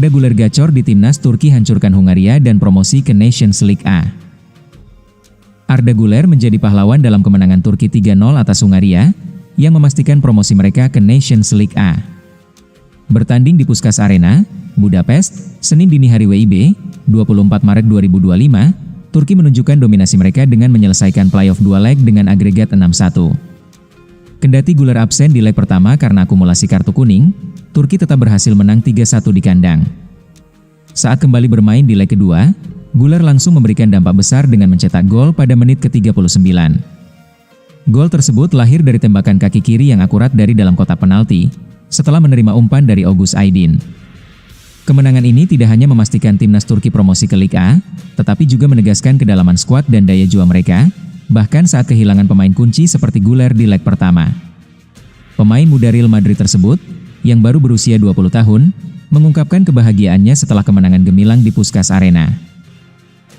Arda Güler gacor di timnas Turki hancurkan Hungaria dan promosi ke Nations League A. Arda Güler menjadi pahlawan dalam kemenangan Turki 3-0 atas Hungaria, yang memastikan promosi mereka ke Nations League A. Bertanding di Puskás Arena, Budapest, Senin dini hari WIB, 24 Maret 2025, Turki menunjukkan dominasi mereka dengan menyelesaikan playoff 2 leg dengan agregat 6-1. Kendati Güler absen di leg pertama karena akumulasi kartu kuning, Turki tetap berhasil menang 3-1 di kandang. Saat kembali bermain di leg kedua, Güler langsung memberikan dampak besar dengan mencetak gol pada menit ke-39. Gol tersebut lahir dari tembakan kaki kiri yang akurat dari dalam kotak penalti, setelah menerima umpan dari Oğuz Aydin. Kemenangan ini tidak hanya memastikan timnas Turki promosi ke Liga A, tetapi juga menegaskan kedalaman skuad dan daya juang mereka, bahkan saat kehilangan pemain kunci seperti Güler di leg pertama. Pemain muda Real Madrid tersebut, yang baru berusia 20 tahun, mengungkapkan kebahagiaannya setelah kemenangan gemilang di Puskás Arena.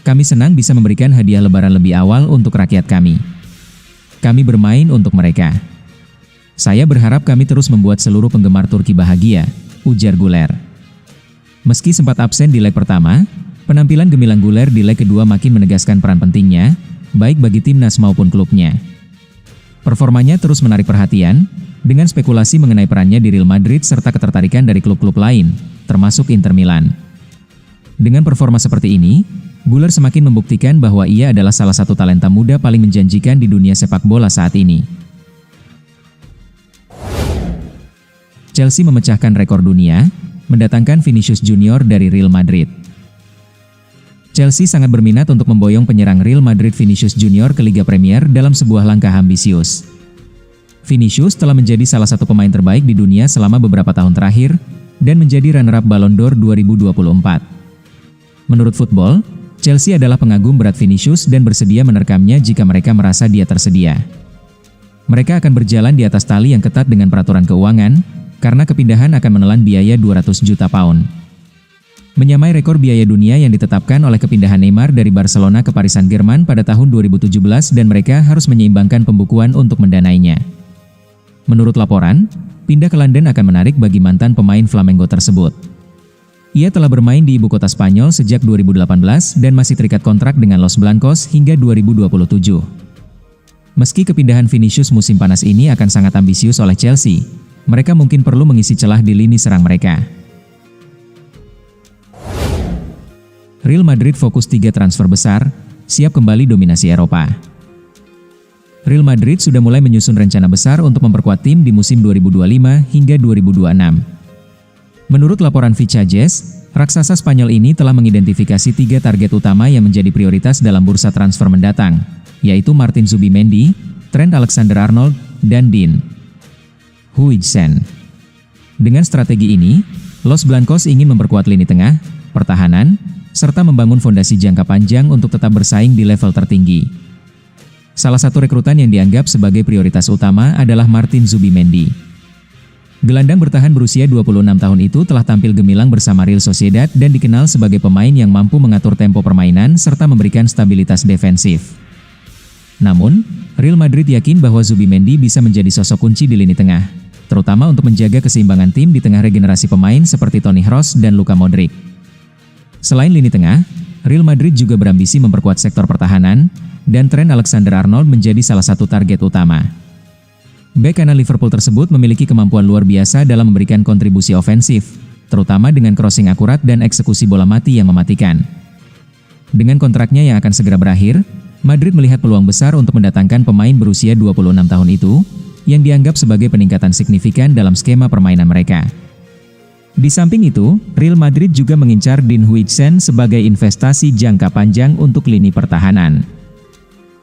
Kami senang bisa memberikan hadiah lebaran lebih awal untuk rakyat kami. Kami bermain untuk mereka. Saya berharap kami terus membuat seluruh penggemar Turki bahagia, ujar Güler. Meski sempat absen di leg pertama, penampilan gemilang Güler di leg kedua makin menegaskan peran pentingnya, baik bagi timnas maupun klubnya. Performanya terus menarik perhatian, dengan spekulasi mengenai perannya di Real Madrid serta ketertarikan dari klub-klub lain, termasuk Inter Milan. Dengan performa seperti ini, Güler semakin membuktikan bahwa ia adalah salah satu talenta muda paling menjanjikan di dunia sepak bola saat ini. Chelsea memecahkan rekor dunia, mendatangkan Vinicius Junior dari Real Madrid. Chelsea sangat berminat untuk memboyong penyerang Real Madrid Vinicius Junior ke Liga Premier dalam sebuah langkah ambisius. Vinicius telah menjadi salah satu pemain terbaik di dunia selama beberapa tahun terakhir, dan menjadi runner-up Ballon d'Or 2024. Menurut Football, Chelsea adalah pengagum berat Vinicius dan bersedia menerekamnya jika mereka merasa dia tersedia. Mereka akan berjalan di atas tali yang ketat dengan peraturan keuangan, karena kepindahan akan menelan biaya 200 juta pound. Menyamai rekor biaya dunia yang ditetapkan oleh kepindahan Neymar dari Barcelona ke Paris Saint-Germain pada tahun 2017 dan mereka harus menyeimbangkan pembukuan untuk mendanainya. Menurut laporan, pindah ke London akan menarik bagi mantan pemain Flamengo tersebut. Ia telah bermain di ibu kota Spanyol sejak 2018 dan masih terikat kontrak dengan Los Blancos hingga 2027. Meski kepindahan Vinicius musim panas ini akan sangat ambisius oleh Chelsea, mereka mungkin perlu mengisi celah di lini serang mereka. Real Madrid fokus 3 transfer besar, siap kembali dominasi Eropa. Real Madrid sudah mulai menyusun rencana besar untuk memperkuat tim di musim 2025 hingga 2026. Menurut laporan Fichajes, raksasa Spanyol ini telah mengidentifikasi 3 target utama yang menjadi prioritas dalam bursa transfer mendatang, yaitu Martin Zubimendi, Trent Alexander-Arnold, dan Dean Huijsen. Dengan strategi ini, Los Blancos ingin memperkuat lini tengah, pertahanan, serta membangun fondasi jangka panjang untuk tetap bersaing di level tertinggi. Salah satu rekrutan yang dianggap sebagai prioritas utama adalah Martin Zubimendi. Gelandang bertahan berusia 26 tahun itu telah tampil gemilang bersama Real Sociedad dan dikenal sebagai pemain yang mampu mengatur tempo permainan serta memberikan stabilitas defensif. Namun, Real Madrid yakin bahwa Zubimendi bisa menjadi sosok kunci di lini tengah, terutama untuk menjaga keseimbangan tim di tengah regenerasi pemain seperti Toni Kroos dan Luka Modric. Selain lini tengah, Real Madrid juga berambisi memperkuat sektor pertahanan, dan Trent Alexander-Arnold menjadi salah satu target utama. Bek kanan Liverpool tersebut memiliki kemampuan luar biasa dalam memberikan kontribusi ofensif, terutama dengan crossing akurat dan eksekusi bola mati yang mematikan. Dengan kontraknya yang akan segera berakhir, Madrid melihat peluang besar untuk mendatangkan pemain berusia 26 tahun itu, yang dianggap sebagai peningkatan signifikan dalam skema permainan mereka. Di samping itu, Real Madrid juga mengincar Dean Huijsen sebagai investasi jangka panjang untuk lini pertahanan.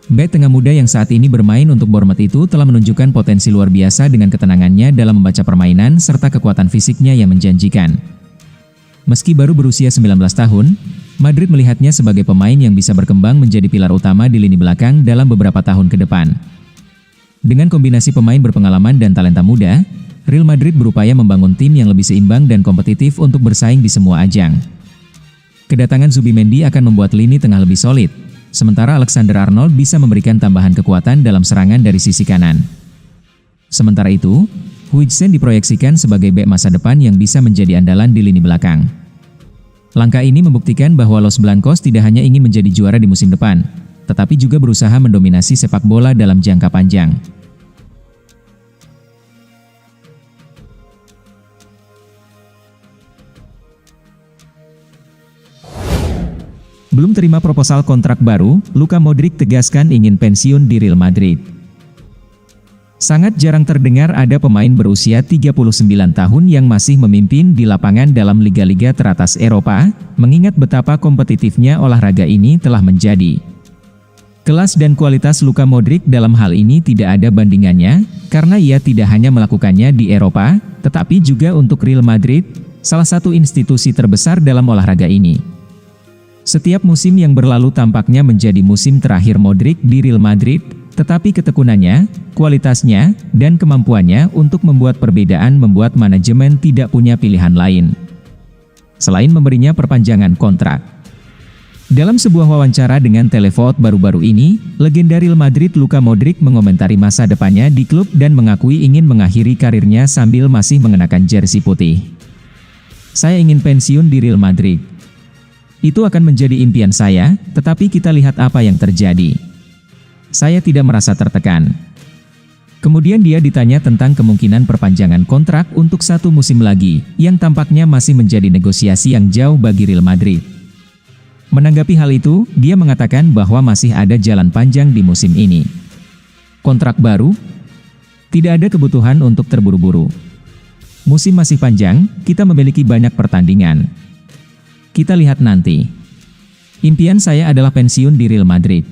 Bek tengah muda yang saat ini bermain untuk Bournemouth itu telah menunjukkan potensi luar biasa dengan ketenangannya dalam membaca permainan serta kekuatan fisiknya yang menjanjikan. Meski baru berusia 19 tahun, Madrid melihatnya sebagai pemain yang bisa berkembang menjadi pilar utama di lini belakang dalam beberapa tahun ke depan. Dengan kombinasi pemain berpengalaman dan talenta muda, Real Madrid berupaya membangun tim yang lebih seimbang dan kompetitif untuk bersaing di semua ajang. Kedatangan Zubimendi akan membuat lini tengah lebih solid, sementara Alexander-Arnold bisa memberikan tambahan kekuatan dalam serangan dari sisi kanan. Sementara itu, Huijsen diproyeksikan sebagai bek masa depan yang bisa menjadi andalan di lini belakang. Langkah ini membuktikan bahwa Los Blancos tidak hanya ingin menjadi juara di musim depan, tetapi juga berusaha mendominasi sepak bola dalam jangka panjang. Belum terima proposal kontrak baru, Luka Modric tegaskan ingin pensiun di Real Madrid. Sangat jarang terdengar ada pemain berusia 39 tahun yang masih memimpin di lapangan dalam liga-liga teratas Eropa, mengingat betapa kompetitifnya olahraga ini telah menjadi. Kelas dan kualitas Luka Modric dalam hal ini tidak ada bandingannya, karena ia tidak hanya melakukannya di Eropa, tetapi juga untuk Real Madrid, salah satu institusi terbesar dalam olahraga ini. Setiap musim yang berlalu tampaknya menjadi musim terakhir Modric di Real Madrid, tetapi ketekunannya, kualitasnya, dan kemampuannya untuk membuat perbedaan membuat manajemen tidak punya pilihan lain selain memberinya perpanjangan kontrak. Dalam sebuah wawancara dengan Televote baru-baru ini, legenda Real Madrid Luka Modric mengomentari masa depannya di klub dan mengakui ingin mengakhiri karirnya sambil masih mengenakan jersey putih. "Saya ingin pensiun di Real Madrid. Itu akan menjadi impian saya, tetapi kita lihat apa yang terjadi. Saya tidak merasa tertekan." Kemudian dia ditanya tentang kemungkinan perpanjangan kontrak untuk 1 musim lagi, yang tampaknya masih menjadi negosiasi yang jauh bagi Real Madrid. Menanggapi hal itu, dia mengatakan bahwa masih ada jalan panjang di musim ini. Kontrak baru? Tidak ada kebutuhan untuk terburu-buru. Musim masih panjang, kita memiliki banyak pertandingan. Kita lihat nanti. Impian saya adalah pensiun di Real Madrid.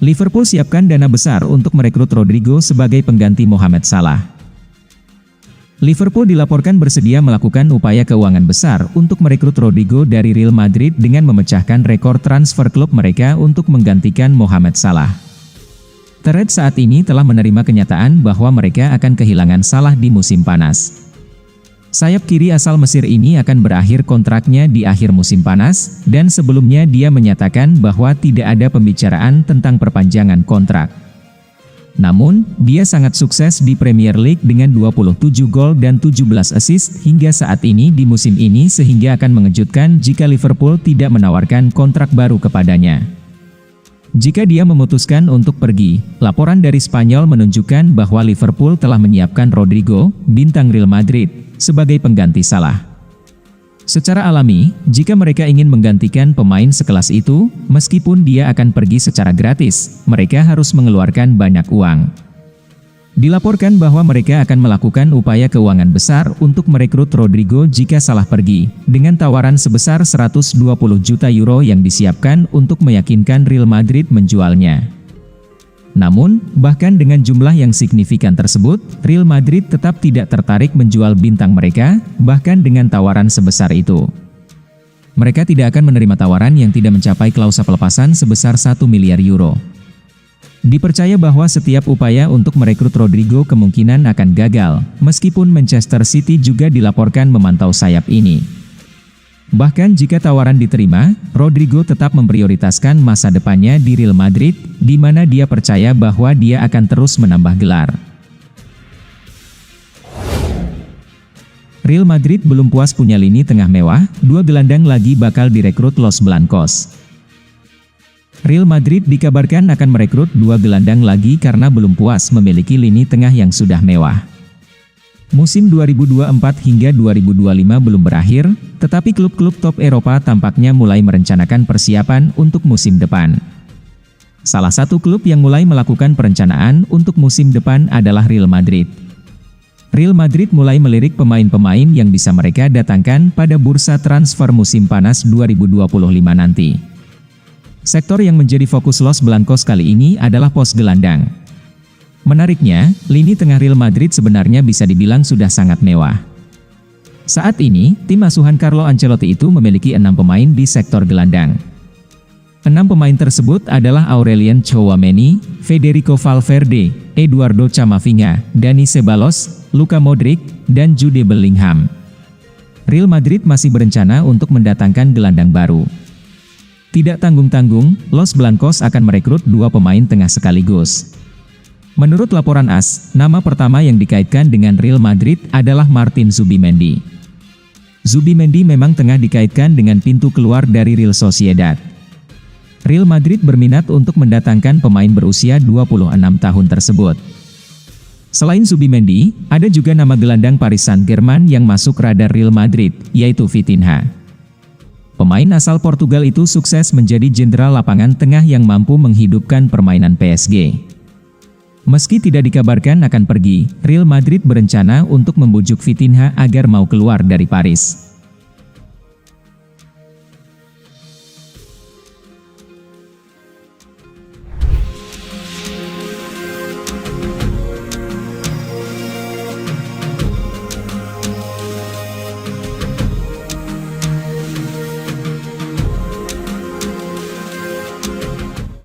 Liverpool siapkan dana besar untuk merekrut Rodrigo sebagai pengganti Mohamed Salah. Liverpool dilaporkan bersedia melakukan upaya keuangan besar untuk merekrut Rodrigo dari Real Madrid dengan memecahkan rekor transfer klub mereka untuk menggantikan Mohamed Salah. The Reds saat ini telah menerima kenyataan bahwa mereka akan kehilangan Salah di musim panas. Sayap kiri asal Mesir ini akan berakhir kontraknya di akhir musim panas, dan sebelumnya dia menyatakan bahwa tidak ada pembicaraan tentang perpanjangan kontrak. Namun, dia sangat sukses di Premier League dengan 27 gol dan 17 assist hingga saat ini di musim ini sehingga akan mengejutkan jika Liverpool tidak menawarkan kontrak baru kepadanya. Jika dia memutuskan untuk pergi, laporan dari Spanyol menunjukkan bahwa Liverpool telah menyiapkan Rodrigo, bintang Real Madrid, sebagai pengganti Salah. Secara alami, jika mereka ingin menggantikan pemain sekelas itu, meskipun dia akan pergi secara gratis, mereka harus mengeluarkan banyak uang. Dilaporkan bahwa mereka akan melakukan upaya keuangan besar untuk merekrut Rodrigo jika Salah pergi, dengan tawaran sebesar 120 juta euro yang disiapkan untuk meyakinkan Real Madrid menjualnya. Namun, bahkan dengan jumlah yang signifikan tersebut, Real Madrid tetap tidak tertarik menjual bintang mereka, bahkan dengan tawaran sebesar itu. Mereka tidak akan menerima tawaran yang tidak mencapai klausa pelepasan sebesar 1 miliar euro. Dipercaya bahwa setiap upaya untuk merekrut Rodrigo kemungkinan akan gagal, meskipun Manchester City juga dilaporkan memantau sayap ini. Bahkan jika tawaran diterima, Rodrigo tetap memprioritaskan masa depannya di Real Madrid, di mana dia percaya bahwa dia akan terus menambah gelar. Real Madrid belum puas punya lini tengah mewah, 2 gelandang lagi bakal direkrut Los Blancos. Real Madrid dikabarkan akan merekrut 2 gelandang lagi karena belum puas memiliki lini tengah yang sudah mewah. Musim 2024 hingga 2025 belum berakhir, tetapi klub-klub top Eropa tampaknya mulai merencanakan persiapan untuk musim depan. Salah satu klub yang mulai melakukan perencanaan untuk musim depan adalah Real Madrid. Real Madrid mulai melirik pemain-pemain yang bisa mereka datangkan pada bursa transfer musim panas 2025 nanti. Sektor yang menjadi fokus Los Blancos kali ini adalah pos gelandang. Menariknya, lini tengah Real Madrid sebenarnya bisa dibilang sudah sangat mewah. Saat ini, tim asuhan Carlo Ancelotti itu memiliki 6 pemain di sektor gelandang. 6 pemain tersebut adalah Aurelien Tchouaméni, Federico Valverde, Eduardo Camavinga, Dani Ceballos, Luka Modric, dan Jude Bellingham. Real Madrid masih berencana untuk mendatangkan gelandang baru. Tidak tanggung-tanggung, Los Blancos akan merekrut 2 pemain tengah sekaligus. Menurut laporan AS, nama pertama yang dikaitkan dengan Real Madrid adalah Martin Zubimendi. Zubimendi memang tengah dikaitkan dengan pintu keluar dari Real Sociedad. Real Madrid berminat untuk mendatangkan pemain berusia 26 tahun tersebut. Selain Zubimendi, ada juga nama gelandang Paris Saint-Germain yang masuk radar Real Madrid, yaitu Vitinha. Pemain asal Portugal itu sukses menjadi jenderal lapangan tengah yang mampu menghidupkan permainan PSG. Meski tidak dikabarkan akan pergi, Real Madrid berencana untuk membujuk Vitinha agar mau keluar dari Paris.